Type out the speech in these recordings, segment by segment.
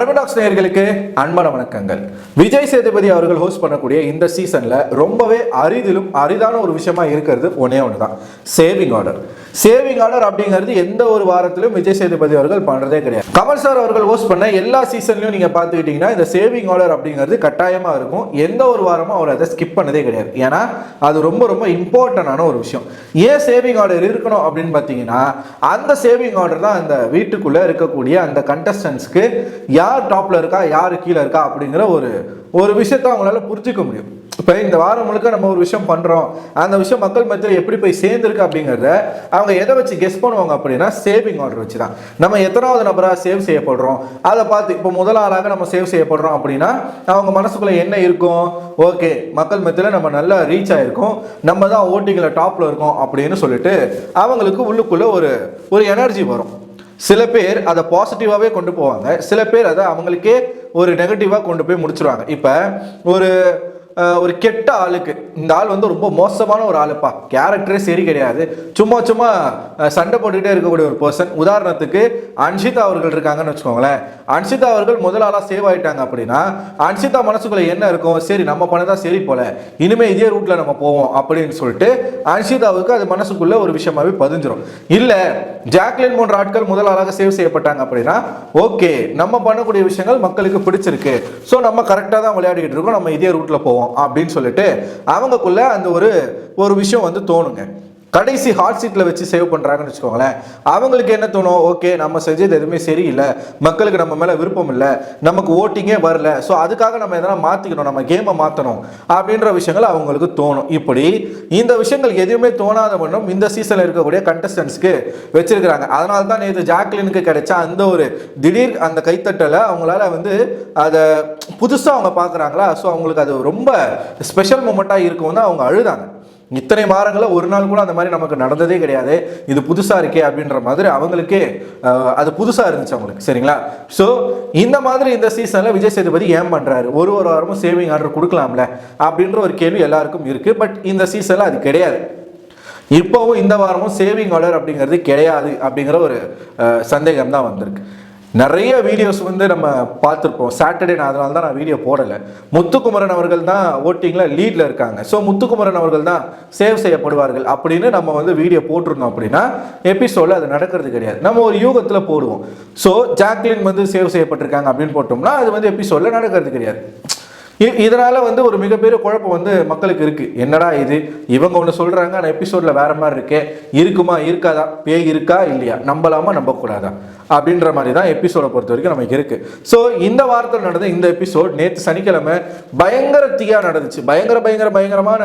அரபிடாக்ஸ் நேயர்களுக்கு அன்பான வணக்கங்கள். விஜய் சேதுபதி அவர்கள் ஹோஸ்ட் பண்ணக்கூடிய இந்த சீசன்ல ரொம்பவே அரிதிலும் அரிதான ஒரு விஷயமா இருக்கிறது ஒன்னே ஒண்ணுதான், சேவிங் ஆர்டர். சேவிங் ஆர்டர் அப்படிங்கிறது எந்த ஒரு வாரத்திலும் விஜய் சேதுபதி அவர்கள் பண்றதே கிடையாது. கமல் சார் அவர்கள் ஹோஸ்ட் பண்ண எல்லா சீசன்லயும் நீங்க பாத்துக்கிட்டீங்கன்னா இந்த சேவிங் ஆர்டர் அப்படிங்கிறது கட்டாயமா இருக்கும். எந்த ஒரு வாரமும் அவர் அதை ஸ்கிப் பண்ணதே கிடையாது. ஏன்னா அது ரொம்ப ரொம்ப இம்பார்ட்டன்டான ஒரு விஷயம். ஏன் சேவிங் ஆர்டர் இருக்கணும் அப்படின்னு பார்த்தீங்கன்னா, அந்த சேவிங் ஆர்டர் தான் அந்த வீட்டுக்குள்ள இருக்கக்கூடிய அந்த கண்டஸ்டன்ஸ்க்கு யார் டாப்ல இருக்கா யார் கீழே இருக்கா அப்படிங்கிற ஒரு விஷயத்தை அவங்களால புரிஞ்சுக்க முடியும். இப்போ இந்த வாரம் முழுக்க நம்ம ஒரு விஷயம் பண்றோம், அந்த விஷயம் மக்கள் மத்தியில் எப்படி போய் சேர்ந்துருக்கு அப்படிங்கிறத அவங்க எதை வச்சு கெஸ் பண்ணுவாங்க அப்படின்னா சேவிங் ஆர்டர் வச்சு தான். நம்ம எத்தனாவது நபராக சேவ் செய்யப்படுறோம் அதை பார்த்து, இப்போ முதல் ஆளாக நம்ம சேவ் செய்யப்படுறோம் அப்படின்னா அவங்க மனசுக்குள்ள என்ன இருக்கும், ஓகே மக்கள் மத்தியில் நம்ம நல்லா ரீச் ஆயிருக்கோம், நம்ம தான் ஓட்டிங்ல டாப்ல இருக்கோம் அப்படின்னு சொல்லிட்டு அவங்களுக்கு உள்ளுக்குள்ள ஒரு எனர்ஜி வரும். சில பேர் அதை பாசிட்டிவாகவே கொண்டு போவாங்க, சில பேர் அதை அவங்களுக்கே ஒரு நெகட்டிவாக கொண்டு போய் முடிச்சிருவாங்க. இப்போ ஒரு கெட்ட ஆளுக்கு, இந்த ஆள் வந்து ரொம்ப மோசமான ஒரு ஆளுப்பா, கேரக்டரே சரி கிடையாது, சும்மா சும்மா சண்டை போட்டுக்கிட்டே இருக்கக்கூடிய ஒரு பர்சன். உதாரணத்துக்கு அன்ஷிதா அவர்கள் இருக்காங்கன்னு வச்சுக்கோங்களேன். அன்ஷிதா அவர்கள் முதல் ஆளாக சேவ் ஆயிட்டாங்க அப்படின்னா அன்ஷிதா மனசுக்குள்ள என்ன இருக்கும், சரி நம்ம பண்ணதான் சரி போல, இனிமே இதே ரூட்ல நம்ம போவோம் அப்படின்னு சொல்லிட்டு அன்ஷிதாவுக்கு அது மனசுக்குள்ள ஒரு விஷயமாவே பதிஞ்சிடும். இல்ல ஜாக்லின் போன்ற ஆட்கள் முதல் ஆளாக சேவ் செய்யப்பட்டாங்க அப்படின்னா ஓகே நம்ம பண்ணக்கூடிய விஷயங்கள் மக்களுக்கு பிடிச்சிருக்கு, ஸோ நம்ம கரெக்டாக தான் விளையாடிக்கிட்டு இருக்கோம், நம்ம இதே ரூட்ல போவோம் அப்படின்னு சொல்லிட்டு அவங்களுக்குள்ள அந்த ஒரு விஷயம் வந்து தோணுங்க. கடைசி ஹாட் சீட்ல வச்சு சேவ் பண்றாங்கன்னு வச்சுக்கோங்களேன். அவங்களுக்கு என்ன தோணும், ஓகே நம்ம செஞ்சது எதுவுமே சரியில்லை, மக்களுக்கு நம்ம மேல விருப்பம் இல்லை, நமக்கு ஓட்டிங்கே வரல, ஸோ அதுக்காக நம்ம எதனா மாத்திக்கணும், நம்ம கேமை மாற்றணும் அப்படின்ற விஷயங்கள் அவங்களுக்கு தோணும். இப்படி இந்த விஷயங்கள் எதுவுமே தோணாத வண்ணம் இந்த சீசன்ல இருக்கக்கூடிய கண்டஸ்டன்ஸ்க்கு வச்சிருக்கிறாங்க. அதனால தான் நேற்று ஜாக்லினுக்கு கிடைச்ச அந்த ஒரு திடீர் அந்த கைத்தட்டலை அவங்களால வந்து அதை புதுசாக அவங்க பார்க்குறாங்களா, ஸோ அவங்களுக்கு அது ரொம்ப ஸ்பெஷல் மூமெண்ட்டாக இருக்கும் தான் அவங்க அழுதாங்க. இத்தனை வாரங்களில் ஒரு நாள் கூட அந்த மாதிரி நமக்கு நடந்ததே கிடையாது, இது புதுசாக இருக்கே அப்படின்ற மாதிரி அவங்களுக்கே அது புதுசாக இருந்துச்சு அவங்களுக்கு. சரிங்களா? ஸோ இந்த மாதிரி இந்த சீசனில் விஜய் சேதுபதி ஏன் பண்ணுறாரு, ஒரு வாரமும் சேவிங் ஆர்டர் கொடுக்கலாம்ல அப்படின்ற ஒரு கேள்வி எல்லாருக்கும் இருக்குது. பட் இந்த சீசனில் அது கிடையாது. இப்போவும் இந்த வாரமும் சேவிங் ஆர்டர் அப்படிங்கிறது கிடையாது அப்படிங்கிற ஒரு சந்தேகம் தான் வந்திருக்கு. நிறைய வீடியோஸ் வந்து நம்ம பார்த்துருப்போம். சாட்டர்டே அதனால தான் நான் வீடியோ போடலை. முத்துக்குமரன் அவர்கள் தான் ஓட்டிங்கில் லீடில் இருக்காங்க, ஸோ முத்துக்குமரன் அவர்கள் தான் சேவ் செய்யப்படுவார்கள் அப்படின்னு நம்ம வந்து வீடியோ போட்டிருந்தோம் அப்படின்னா எபிசோடில் அது நடக்கிறது கிடையாது. நம்ம ஒரு யூகத்தில் போடுவோம். ஸோ ஜாக்லின் வந்து சேவ் செய்யப்பட்டிருக்காங்க அப்படின்னு போட்டோம்னா அது வந்து எபிசோடில் நடக்கிறது கிடையாது. இதனால வந்து ஒரு மிகப்பெரிய குழப்பம் வந்து மக்களுக்கு இருக்கு. என்னடா இது, இவங்க ஒன்று சொல்றாங்க ஆனால் எபிசோட்ல வேற மாதிரி இருக்கே, இருக்குமா இருக்காதா, பேய் இருக்கா இல்லையா, நம்பலாமா நம்பக்கூடாதா அப்படின்ற மாதிரி தான் எபிசோடை பொறுத்த வரைக்கும் நமக்கு இருக்கு. ஸோ இந்த வாரத்தில் நடந்த இந்த எபிசோட் நேற்று சனிக்கிழமை பயங்கர தீயா நடந்துச்சு. பயங்கரமான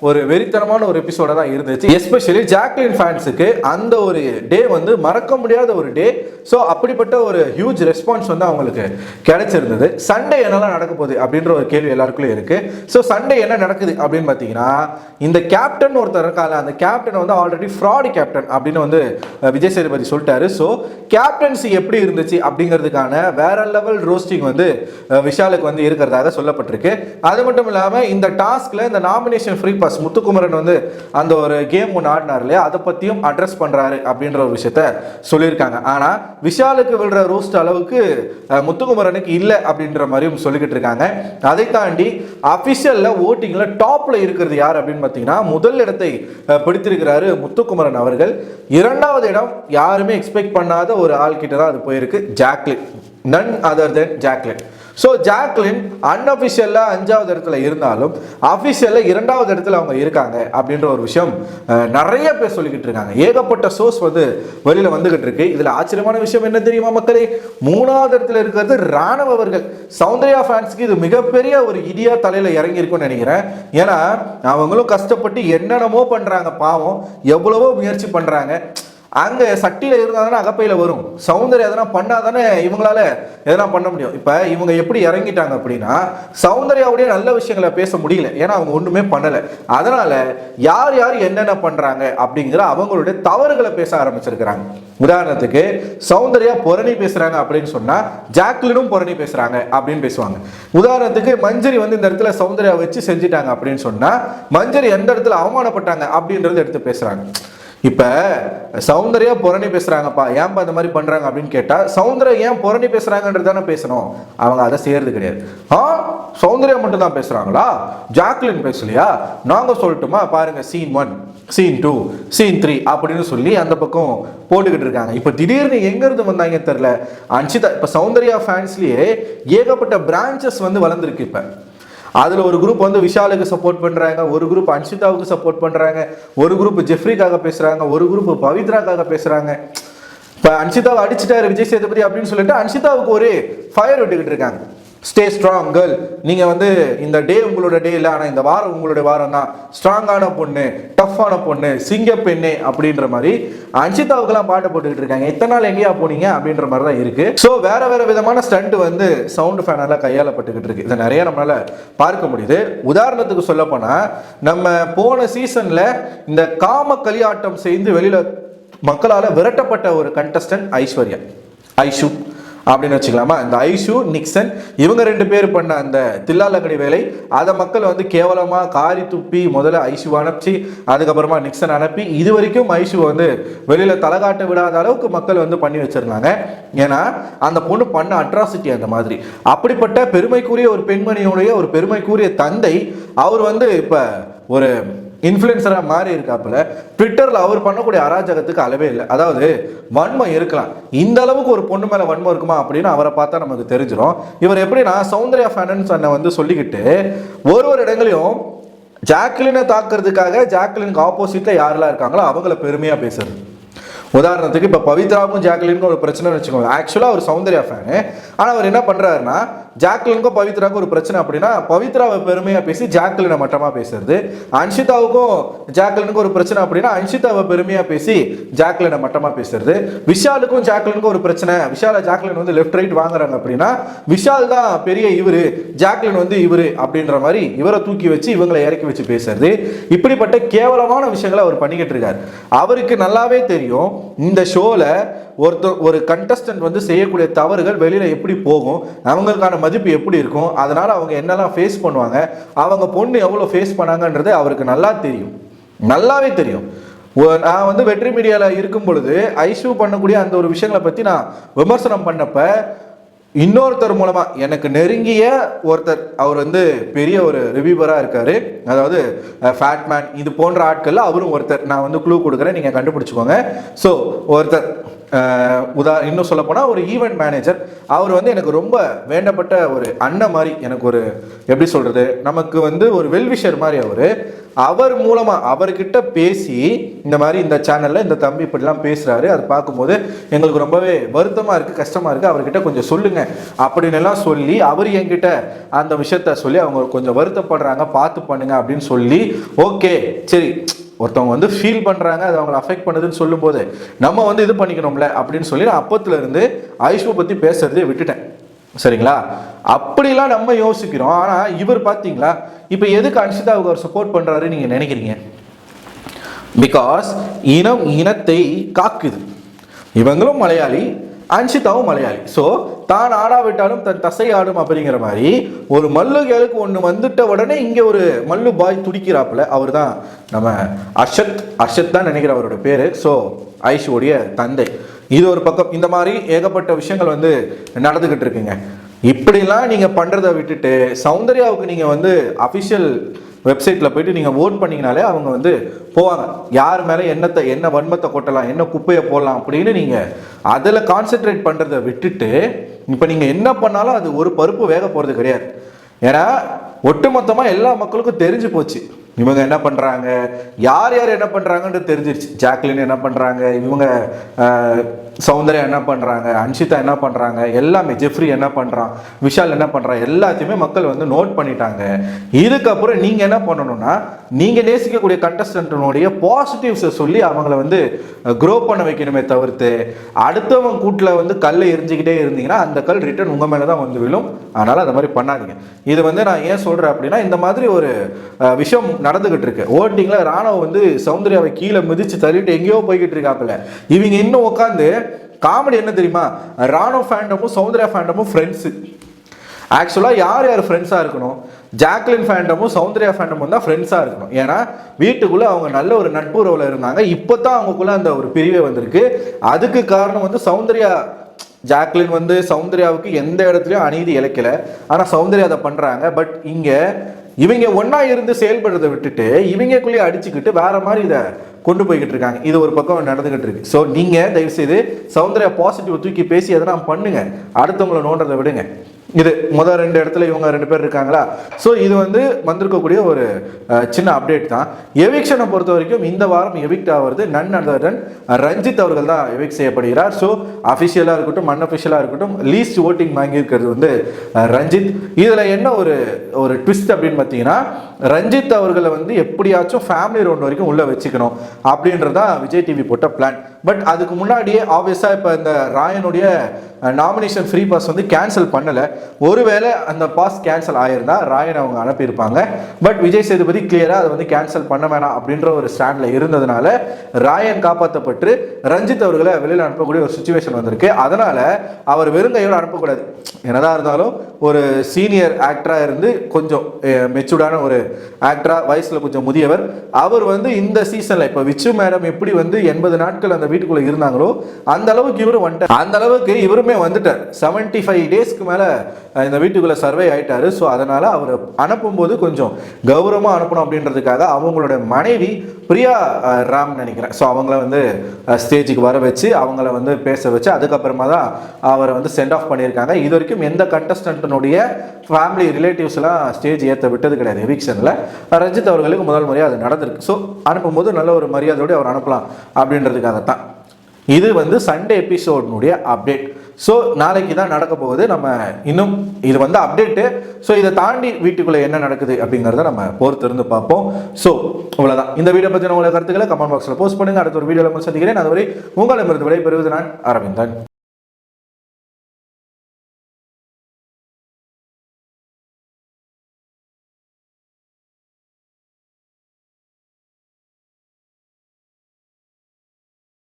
ஒரு வெறித்தனமான ஒரு எபிசோட தான் இருந்துச்சு. எஸ்பெஷலி ஜாக்லின் ஃபேன்ஸுக்கு அந்த ஒரு டே வந்து மறக்க முடியாத ஒரு டே. ஸோ அப்படிப்பட்ட ஒரு ஹியூஜ் ரெஸ்பான்ஸ் வந்து அவங்களுக்கு கிடைச்சிருந்தது. சண்டே என்னெல்லாம் நடக்க போகுது அப்படின்ற ஒரு கேள்வி எல்லாருக்குள்ளே இருக்கு. ஸோ சண்டே என்ன நடக்குது அப்படின்னு பார்த்தீங்கன்னா, இந்த கேப்டன் ஒருத்தர் இருக்காங்க, அந்த கேப்டன் வந்து ஆல்ரெடி ஃப்ராட் கேப்டன் அப்படின்னு வந்து விஜய் சேதுபதி சொல்லிட்டாரு. ஸோ கேப்டன்சி எப்படி இருந்துச்சு அப்படிங்கிறதுக்கான வேற லெவல் ரோஸ்டிங் வந்து விஷாலுக்கு வந்து இருக்கிறதாக சொல்லப்பட்டிருக்கு. அது மட்டும் இல்லாமல் இந்த டாஸ்க்ல இந்த நாமினேஷன் ஃப்ரீ பாஸ் முத்துக்குமரன் வந்து அந்த ஒரு கேம் ஒன்று ஆடினார் இல்லையா, அதை பற்றியும் அட்ரஸ் பண்ணுறாரு அப்படின்ற ஒரு விஷயத்த சொல்லியிருக்காங்க. ஆனால் விஷாலுக்கு விழுற ரோஸ்ட் அளவுக்கு முத்துக்குமரனுக்கு இல்லை அப்படின்ற மாதிரியும் சொல்லிக்கிட்டு இருக்காங்க. அதை தாண்டி அபிஷியல்ல ஓட்டிங்ல டாப்ல இருக்கிறது யார் அப்படின்னு பார்த்தீங்கன்னா, முதல் இடத்தை பிடித்திருக்கிறாரு முத்துக்குமரன் அவர்கள். இரண்டாவது இடம் யாருமே எக்ஸ்பெக்ட் பண்ணாத ஒரு ஆள் கிட்ட தான் அது போயிருக்கு, ஜாக்லின், நன் அதர் தென் ஜாக்லின். ஸோ ஜாக்லின் அன்அஃபிஷியலா 5வது இடத்துல இருந்தாலும் அஃபிஷியலா 2வது இடத்துல அவங்க இருக்காங்க அப்படின்ற ஒரு விஷயம் நிறைய பேர் சொல்லிக்கிட்டு இருக்காங்க. ஏகப்பட்ட சோர்ஸ் வந்து வெளியில வந்துகிட்டு இருக்கு. இதுல ஆச்சரியமான விஷயம் என்ன தெரியுமா மக்களே, 3வது இடத்துல இருக்கிறது ராணவ அவர்கள். சௌந்தர்யா ஃபேன்ஸ்க்கு இது மிகப்பெரிய ஒரு இடியா தலையில இறங்கி இருக்கும்னு நினைக்கிறேன். ஏன்னா அவங்களும் கஷ்டப்பட்டு என்னென்னமோ பண்றாங்க, பாவம் எவ்வளவோ முயற்சி பண்றாங்க. அங்கே சட்டியில் இருந்தால் தானே அகப்பையில் வரும். சௌந்தர்யா எதனா பண்ணால் தானே இவங்களால எதனா பண்ண முடியும். இப்போ இவங்க எப்படி இறங்கிட்டாங்க அப்படின்னா, சௌந்தர்யாவுடைய நல்ல விஷயங்களை பேச முடியல, ஏன்னா அவங்க ஒன்றுமே பண்ணலை. அதனால யார் யார் என்னென்ன பண்ணுறாங்க அப்படிங்கிற அவங்களுடைய தவறுகளை பேச ஆரம்பிச்சிருக்கிறாங்க. உதாரணத்துக்கு சௌந்தர்யா புரணி பேசுறாங்க அப்படின்னு சொன்னா ஜாக்லினும் புரணி பேசுறாங்க அப்படின்னு பேசுவாங்க. உதாரணத்துக்கு மஞ்சரி வந்து இந்த இடத்துல சௌந்தர்யா வச்சு செஞ்சுட்டாங்க அப்படின்னு சொன்னா மஞ்சரி எந்த இடத்துல அவமானப்பட்டாங்க அப்படின்றது எடுத்து பேசுறாங்க. இப்ப சௌந்தர்யா புரணி பேசுறாங்கப்பா, ஏன்பா இந்த மாதிரி பண்றாங்க அப்படின்னு கேட்டா, சௌந்தர்யா ஏன் புரணி பேசுறாங்கன்றது தானே பேசணும். அவங்க அதை செய்யறது கிடையாது. சௌந்தர்யா மட்டும் தான் பேசுறாங்களா, ஜாக்லின் பேசலையா, நாங்க சொல்லட்டுமா, பாருங்க சீன் 1 சீன் 2 சீன் 3 அப்படின்னு சொல்லி அந்த பக்கம் போட்டுக்கிட்டு இருக்காங்க. இப்ப திடீர்னு எங்க இருந்து வந்தாங்க தெரியல. அன்ஷிதா இப்ப சௌந்தர்யா ஃபேன்ஸ்லயே ஏகப்பட்ட பிரான்ச்சஸ் வந்து வளர்ந்துருக்கு. இப்ப அதுல ஒரு குரூப் வந்து விஷாலுக்கு சப்போர்ட் பண்றாங்க, ஒரு குரூப் அன்ஷிதாவுக்கு சப்போர்ட் பண்றாங்க, ஒரு குரூப் ஜெஃப்ரிக்காக பேசுறாங்க, ஒரு குரூப் பவித்ராக்காக பேசுறாங்க. இப்ப அன்ஷிதாவை அடிச்சுட்டாரு விஜய் சேதுபதி அப்படின்னு சொல்லிட்டு அன்ஷிதாவுக்கு ஒரு ஃபயர் விட்டுக்கிட்டு இருக்காங்க. ஸ்டே ஸ்ட்ராங் கேர்ள், நீங்க வந்து இந்த டே உங்களோட டே இல்லை, ஆனா இந்த வாரம் உங்களோட வாரம் தான், ஸ்ட்ராங்கான பொண்ணு, டஃப்பான பொண்ணு, சிங்க பெண்ணே அப்படின்ற மாதிரி அன்ஷிதாவுக்கெல்லாம் பாட்டு போட்டுக்கிட்டு இருக்காங்க. இத்தனை நாள் எங்கேயா போனீங்க அப்படின்ற மாதிரி தான் இருக்கு. ஸோ வேற வேற விதமான ஸ்டண்ட் வந்து சவுண்ட் ஃபேனால கையாளப்பட்டுக்கிட்டு இருக்கு. இதை நிறைய நம்மளால பார்க்க முடியுது. உதாரணத்துக்கு சொல்ல போனா, நம்ம போன சீசன்ல இந்த காம களியாட்டம் செய்து வெளியில மக்களால விரட்டப்பட்ட ஒரு கண்டஸ்டன்ட் ஐஸ்வர்யா, ஐஷு அப்படின்னு வச்சுக்கலாமா. இந்த ஐஷு நிக்சன் இவங்க 2 பேர் பண்ண அந்த தில்லாலங்கடி வேலை, அதை மக்கள் வந்து கேவலமா காரி துப்பி முதல்ல ஐஷு அனுப்பிச்சு அதுக்கப்புறமா நிக்சன் அனுப்பி இது வரைக்கும் ஐஷு வந்து வெளியில தலகாட்ட விடாத அளவுக்கு மக்கள் வந்து பண்ணி வச்சிருந்தாங்க. ஏன்னா அந்த பொண்ணு பண்ண அட்ராசிட்டி அந்த மாதிரி. அப்படிப்பட்ட பெருமைக்குரிய ஒரு பெண்மணியுடைய ஒரு பெருமைக்குரிய தந்தை அவர் வந்து இப்ப ஒரு இன்ஃப்ளூயன்சரா மாறி இருக்காப்புல. ட்விட்டர்ல அவர் பண்ணக்கூடிய அராஜகத்துக்கு அளவே இல்லை. அதாவது வன்மம் இருக்கலாம், இந்த அளவுக்கு ஒரு பொண்ணு மேல வன்மம் இருக்குமா அப்படின்னு அவரை பார்த்தா நமக்கு தெரிஞ்சிடும். இவர் எப்படின்னா சௌந்தர்யா ஃபேனன்ஸ் வந்து சொல்லிக்கிட்டு ஒரு இடங்களையும் ஜாக்லினை தாக்குறதுக்காக ஜாக்லினுக்கு ஆப்போசிட்ல யாரெல்லாம் இருக்காங்களோ அவங்கள பெருமையா பேசுறது. உதாரணத்துக்கு இப்போ பவித்ராவுக்கும் ஜாக்லினுக்கும் ஒரு பிரச்சனை வச்சுக்கோங்க. ஆக்சுவலாக அவர் சௌந்தர்யா ஃபேனு, ஆனால் அவர் என்ன பண்ணுறாருன்னா ஜாக்லினுக்கும் பவித்ராவுக்கும் ஒரு பிரச்சனை அப்படின்னா பவித்ராவை பெருமையாக பேசி ஜாக்லினை மட்டமாக பேசுறது. அன்ஷிதாவுக்கும் ஜாக்லினுக்கும் ஒரு பிரச்சனை அப்படின்னா அன்ஷிதாவை பெருமையாக பேசி ஜாக்லினை மட்டமாக பேசுறது. விஷாலுக்கும் ஜாக்லினுக்கும் ஒரு பிரச்சனை, விஷால ஜாக்லின் வந்து லெஃப்ட் ரைட் வாங்குறாங்க அப்படின்னா விஷால் தான் பெரிய இவரு, ஜாக்லின் வந்து இவரு அப்படின்ற மாதிரி இவரை தூக்கி வச்சு இவங்களை இறக்கி வச்சு பேசுறது. இப்படிப்பட்ட கேவலமான விஷயங்களை அவர் பண்ணிக்கிட்டு இருக்காரு. அவருக்கு நல்லாவே தெரியும் இந்த ஷோல ஒரு கண்டஸ்டன்ட் வந்து செய்யக்கூடிய தவறுகள் வெளியில எப்படி போகும், அவங்களுக்கான மதிப்பு எப்படி இருக்கும், அதனால அவங்க என்னெல்லாம் ஃபேஸ் பண்ணுவாங்க, அவங்க பொண்ணு எவ்வளவு ஃபேஸ் பண்ணாங்கன்றது அவருக்கு நல்லா தெரியும், நல்லாவே தெரியும். நான் வந்து வெற்றி மீடியால இருக்கும் பொழுது ஐஷு பண்ணக்கூடிய அந்த ஒரு விஷயங்களை பத்தி நான் விமர்சனம் பண்ணப்ப இன்னொருத்தர் மூலமா எனக்கு நெருங்கிய ஒருத்தர், அவர் வந்து பெரிய ஒரு ரிவ்யூவரா இருக்காரு, அதாவது ஃபேட்மேன் இது போன்ற ஆட்கள், அவரும் ஒருத்தர். நான் வந்து க்ளூ கொடுக்குறேன், நீங்க கண்டுபிடிச்சுக்கோங்க. ஸோ ஒருத்தர் இன்னும் சொல்ல போனா ஒரு ஈவெண்ட் மேனேஜர், அவர் வந்து எனக்கு ரொம்ப வேண்டப்பட்ட ஒரு அண்ணன் மாதிரி, எனக்கு ஒரு எப்படி சொல்றது, நமக்கு வந்து ஒரு வெல்விஷர் மாதிரி. அவர் மூலமா அவர்கிட்ட பேசி இந்த மாதிரி இந்த சேனல்ல இந்த தம்பி இப்படிலாம் பேசுறாரு, அது பார்க்கும்போது எங்களுக்கு ரொம்பவே வருத்தமா இருக்கு, கஷ்டமா இருக்கு, அவர்கிட்ட கொஞ்சம் சொல்லுங்க அப்படின்னு எல்லாம் சொல்லி அவர் என்கிட்ட அந்த விஷயத்த சொல்லி அவங்க கொஞ்சம் வருத்தப்படுறாங்க, பார்த்து பண்ணுங்க அப்படின்னு சொல்லி, ஓகே சரி ஒருத்தவங்க வந்து ஃபீல் பண்ணுறாங்க, அது அவங்களை அஃபெக்ட் பண்ணுதுன்னு சொல்லும் போது நம்ம வந்து இது பண்ணிக்கணும்ல அப்படின்னு சொல்லி நான் அப்பத்துல இருந்து ஐஷுவை பற்றி பேசுறதே விட்டுட்டேன். சரிங்களா? அப்படிலாம் நம்ம யோசிக்கிறோம். ஆனால் இவர் பார்த்தீங்களா இப்போ எதுக்கு அன்ஷிதாவுக்கு அவர் சப்போர்ட் பண்ணுறாரு நீங்கள் நினைக்கிறீங்க? பிகாஸ் இனம் இனத்தை காக்குது. இவங்களும் மலையாளி, அன்ஷிதாவும் மலையாளி. ஸோ தான் ஆடாவிட்டாலும் தன் தசை ஆடும் அப்படிங்கிற மாதிரி ஒரு மல்லு கேளுக்கு ஒன்று வந்துட்ட உடனே இங்கே ஒரு மல்லு பாய் துடிக்கிறாப்புல. அவர் தான் நம்ம அர்ஷத் தான் நினைக்கிற அவரோட பேர். ஸோ ஐஷுவோடைய தந்தை. இது ஒரு பக்கம். இந்த மாதிரி ஏகப்பட்ட விஷயங்கள் வந்து நடந்துக்கிட்டு இருக்குங்க. இப்படிலாம் நீங்கள் பண்ணுறதை விட்டுட்டு சௌந்தர்யாவுக்கு நீங்கள் வந்து அஃபிஷியல் வெப்சைட்டில் போயிட்டு நீங்கள் ஓட் பண்ணிங்கனாலே அவங்க வந்து போவாங்க, யார் மேலே என்ன வன்மத்தை கொட்டலாம், என்ன குப்பையை போடலாம் அப்படின்னு நீங்கள் அதில் கான்சென்ட்ரேட் பண்ணுறதை விட்டுட்டு இப்போ நீங்கள் என்ன பண்ணாலும் அது ஒரு பருப்பு வேக போகிறது கிடையாது. ஏன்னா ஒட்டுமொத்தமாக எல்லா மக்களுக்கும் தெரிஞ்சு போச்சு இவங்க என்ன பண்ணுறாங்க, யார் யார் என்ன பண்ணுறாங்கன்றது தெரிஞ்சிருச்சு. ஜாக்லின் என்ன பண்ணுறாங்க, இவங்க சௌந்தர்யா என்ன பண்ணுறாங்க, அன்ஷிதா என்ன பண்ணுறாங்க, எல்லாமே ஜெஃப்ரி என்ன பண்ணுறான், விஷால் என்ன பண்ணுறான், எல்லாத்தையுமே மக்கள் வந்து நோட் பண்ணிட்டாங்க. இதுக்கப்புறம் நீங்கள் என்ன பண்ணணும்னா நீங்கள் நேசிக்கக்கூடிய கண்டஸ்டன்டனுடைய பாசிட்டிவ்ஸை சொல்லி அவங்கள வந்து க்ரோ பண்ண வைக்கணுமே தவிர்த்து அடுத்தவங்க கூட்டில் வந்து கல்லை எரிஞ்சிக்கிட்டே இருந்தீங்கன்னா அந்த கல் ரிட்டர்ன் உங்கள் மேலே தான் வந்து விழும். அதனால் அந்த மாதிரி பண்ணாதீங்க. இது வந்து நான் ஏன் சொல்கிறேன் அப்படின்னா இந்த மாதிரி ஒரு விஷயம் நடந்துகிட்டு இருக்கு. ஓட்டிங்கில் ராணுவ வந்து சௌந்தர்யாவை கீழே மிதிச்சு தள்ளிட்டு எங்கேயோ போய்கிட்டு இருக்காப்புல. இவங்க இன்னும் உட்காந்து காமெடி என்ன தெரியுமா, ராணுவ ஃபேண்டமும் சௌந்தர்யா ஃபேண்டமும் ஃப்ரெண்ட்ஸு. ஆக்சுவலாக யார் யார் ஃப்ரெண்ட்ஸாக இருக்கணும், ஜாக்லின் ஃபேண்டமும் சௌந்தர்யா ஃபேண்டமும் தான் ஃப்ரெண்ட்ஸாக இருக்கணும். ஏன்னா வீட்டுக்குள்ளே அவங்க நல்ல ஒரு நட்புறவில் இருந்தாங்க. இப்போ தான் அவங்களுக்குள்ள அந்த ஒரு பிரிவே வந்திருக்கு. அதுக்கு காரணம் வந்து சௌந்தர்யா. ஜாக்லின் வந்து சௌந்தர்யாவுக்கு எந்த இடத்துலையும் அநீதி இழைக்கல, ஆனால் சௌந்தர்யா அதை பண்ணுறாங்க. பட் இங்கே இவங்க ஒன்றா இருந்து செயல்படுறதை விட்டுட்டு இவங்களுக்குள்ளேயே அடிச்சுக்கிட்டு வேற மாதிரி இதை கொண்டு போய்கிட்டு இருக்காங்க. இது ஒரு பக்கம் நடந்துகிட்டு இருக்கு. ஸோ நீங்கள் தயவுசெய்து சௌந்தர்யா பாசிட்டிவ் தூக்கி பேசி எதனா பண்ணுங்க, அடுத்தவங்களை நோன்றதை விடுங்க. இது முதல் 2 இடத்துல இவங்க 2 பேர் இருக்காங்களா. ஸோ இது வந்து வந்திருக்கக்கூடிய ஒரு சின்ன அப்டேட் தான். எவிக்ஷனை பொறுத்த வரைக்கும் இந்த வாரம் எவிக்ட் ஆகிறது நன் அதர் தென் ரஞ்சித் அவர்கள் தான் எவிக்ட் செய்யப்படுகிறார். ஸோ அஃபிஷியலாக இருக்கட்டும் அன்அஃபிஷியலாக இருக்கட்டும் லீஸ்ட் ஓட்டிங் வாங்கியிருக்கிறது வந்து ரஞ்சித். இதில் என்ன ஒரு ட்விஸ்ட் அப்படின்னு பார்த்தீங்கன்னா, ரஞ்சித் அவர்களை வந்து எப்படியாச்சும் ஃபேமிலி ரவுண்ட் வரைக்கும் உள்ளே வச்சுக்கணும் அப்படின்றதான் விஜய் டிவி போட்ட பிளான். பட் அதுக்கு முன்னாடியே ஆப்வியஸாக இப்போ இந்த ராயனுடைய நாமினேஷன் ஃப்ரீ பாஸ் வந்து கேன்சல் பண்ணலை. ஒருவேளை அந்த பாஸ் கேன்சல் ஆயிருந்தா ராயன் அவங்க அனுப்பியிருப்பாங்க. பட் விஜய் சேதுபதி கிளியராக அதை வந்து கேன்சல் பண்ண வேணாம் அப்படின்ற ஒரு ஸ்டாண்டில் இருந்ததுனால ராயன் காப்பாற்றப்பட்டு ரஞ்சித் அவர்களை வெளியில் அனுப்பக்கூடிய ஒரு சுச்சுவேஷன் வந்திருக்கு. அதனால் அவர் வெறுங்கையோடு அனுப்பக்கூடாது. என்னதான் இருந்தாலும் ஒரு சீனியர் ஆக்டராக இருந்து கொஞ்சம் மெச்சூர்டான ஒரு ஆக்டராக, வயசில் கொஞ்சம் முதியவர் அவர் வந்து இந்த சீசனில் இப்போ விச்சு மேடம் எப்படி வந்து 80 நாட்கள் அந்த வீட்டுக்குள்ளே இருந்தாங்களோ அந்த அளவுக்கு இவரும் வந்துட்டார். அந்த அளவுக்கு இவருமே வந்துட்டார். 75 டேஸ்க்கு மேலே இந்த வீட்டுக்குள்ளே சர்வே ஆயிட்டாரு. ஸோ அதனால் அவர் அனுப்பும்போது கொஞ்சம் கௌரவமாக அனுப்பணும் அப்படின்றதுக்காக அவங்களோட மனைவி பிரியா ராம் நினைக்கிறேன், ஸோ அவங்கள வந்து ஸ்டேஜுக்கு வர வச்சு அவங்கள வந்து பேச வச்சு அதுக்கப்புறமா தான் அவரை வந்து சென்ட் ஆஃப் பண்ணியிருக்காங்க. இது வரைக்கும் எந்த கண்டஸ்டன்ட்னுடைய ஃபேமிலி ரிலேட்டிவ்ஸ்லாம் ஸ்டேஜ் ஏற்ற விட்டது கிடையாது எவிக்ஷனில். ரஞ்சித் அவர்களுக்கு முதல் முறையாக அது நடந்திருக்கு. ஸோ அனுப்பும்போது நல்ல ஒரு மரியாதையோடு அவர் அனுப்பலாம் அப்படின்றதுக்காகத்தான். இது வந்து சண்டே எபிசோட்னுடைய அப்டேட். ஸோ நாளைக்கு தான் நடக்க போகுது. நம்ம இன்னும் இது வந்து அப்டேட்டு. ஸோ இதை தாண்டி வீட்டுக்குள்ளே என்ன நடக்குது அப்படிங்கிறத நம்ம பொறுத்திருந்து பார்ப்போம். ஸோ அவ்வளோதான். இந்த வீடியோ பற்றின உங்களோட கருத்துக்களை கமெண்ட் பாக்ஸில் போஸ்ட் பண்ணுங்கள். அடுத்த ஒரு வீடியோவில் சந்திக்கிறேன். அதுவரை உங்களிடமிருந்து விடைபெறுவது நான் அரவிந்தன்.